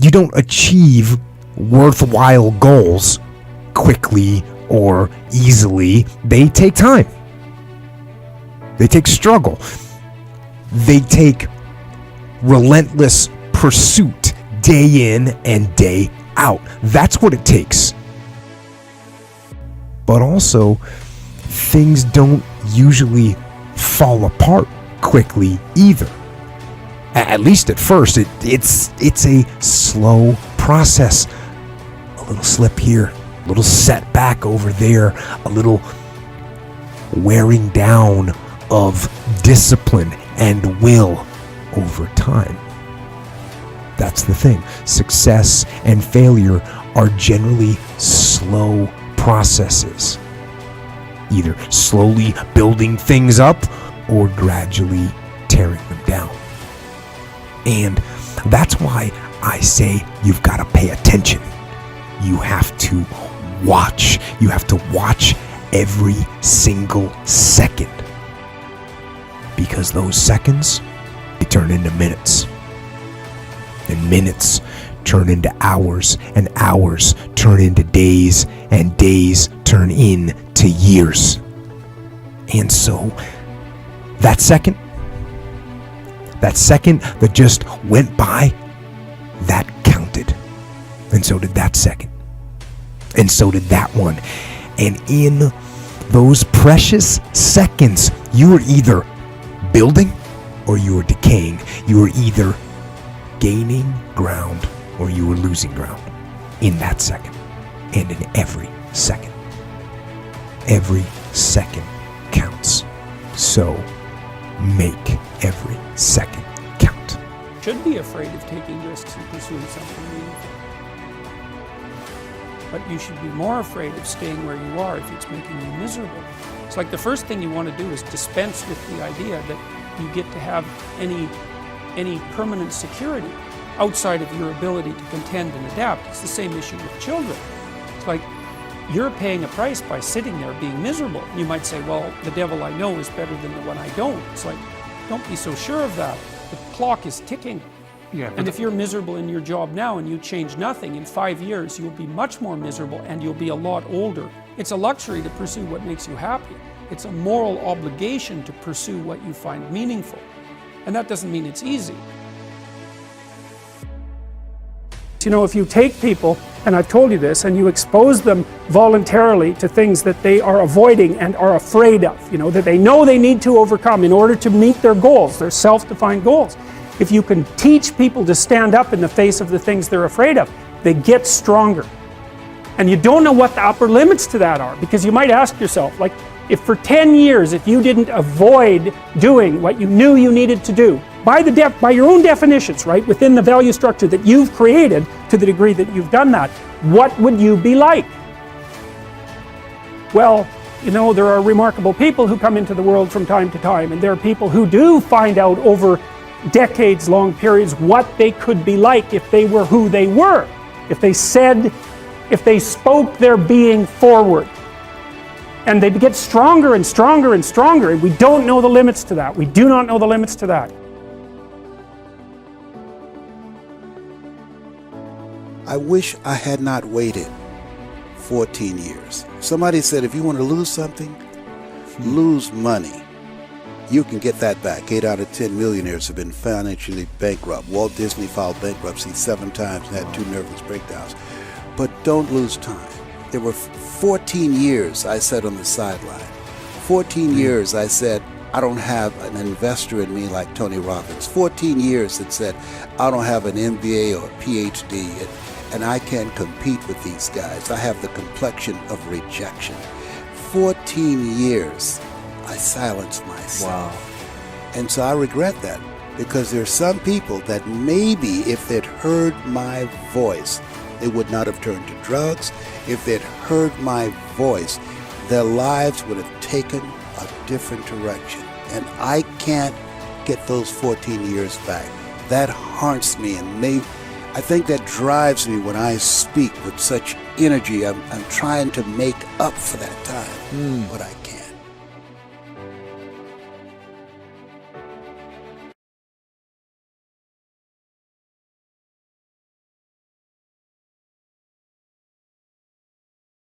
You don't achieve worthwhile goals quickly or easily. They take time. They take struggle. They take relentless pursuit day in and day out. That's what it takes. But also, things don't usually fall apart quickly either. At least at first, it's a slow process. A little slip here, a little setback over there, a little wearing down of discipline and will over time. That's the thing. Success and failure are generally slow processes. Either slowly building things up or gradually tearing them down. And that's why I say you've got to pay attention. You have to watch. You have to watch every single second. Because those seconds, they turn into minutes. And minutes turn into hours, and hours turn into days, and days turn into years. And so, that second that just went by, that counted. And so did that second. And so did that one. And in those precious seconds, you were either building or you were decaying. You were either gaining ground or you were losing ground in that second. And in every second. Every second counts. So make every second count. Should be afraid of taking risks and pursuing something meaningful. But you should be more afraid of staying where you are if it's making you miserable. It's like the first thing you want to do is dispense with the idea that you get to have any permanent security outside of your ability to contend and adapt. It's the same issue with children. It's like you're paying a price by sitting there being miserable. You might say, well, the devil I know is better than the one I don't. It's like, don't be so sure of that. The clock is ticking. Yeah, and if you're miserable in your job now and you change nothing, in 5 years you'll be much more miserable and you'll be a lot older. It's a luxury to pursue what makes you happy. It's a moral obligation to pursue what you find meaningful. And that doesn't mean it's easy. You know, if you take people, and I've told you this, and you expose them voluntarily to things that they are avoiding and are afraid of, you know, that they know they need to overcome in order to meet their goals, their self-defined goals. If you can teach people to stand up in the face of the things they're afraid of, they get stronger. And you don't know what the upper limits to that are, because you might ask yourself, like, if for 10 years, if you didn't avoid doing what you knew you needed to do, by your own definitions, right, within the value structure that you've created, to the degree that you've done that, what would you be like? Well, you know, there are remarkable people who come into the world from time to time, and there are people who do find out over decades-long periods what they could be like if they were who they were, if they spoke their being forward. And they get stronger and stronger and stronger, and we don't know the limits to that. We do not know the limits to that. I wish I had not waited 14 years. Somebody said if you want to lose something, lose money. You can get that back. 8 out of 10 millionaires have been financially bankrupt. Walt Disney filed bankruptcy 7 times and had 2 nervous breakdowns. But don't lose time. There were 14 years I sat on the sideline. 14 years I said, I don't have an investor in me like Tony Robbins. 14 years that said, I don't have an MBA or a PhD, and I can't compete with these guys. I have the complexion of rejection. 14 years I silenced myself. Wow. And so I regret that, because there are some people that maybe if they'd heard my voice, they would not have turned to drugs. If they'd heard my voice, their lives would have taken a different direction. And I can't get those 14 years back. That haunts me, and I think that drives me when I speak with such energy. I'm trying to make up for that time, but I can't.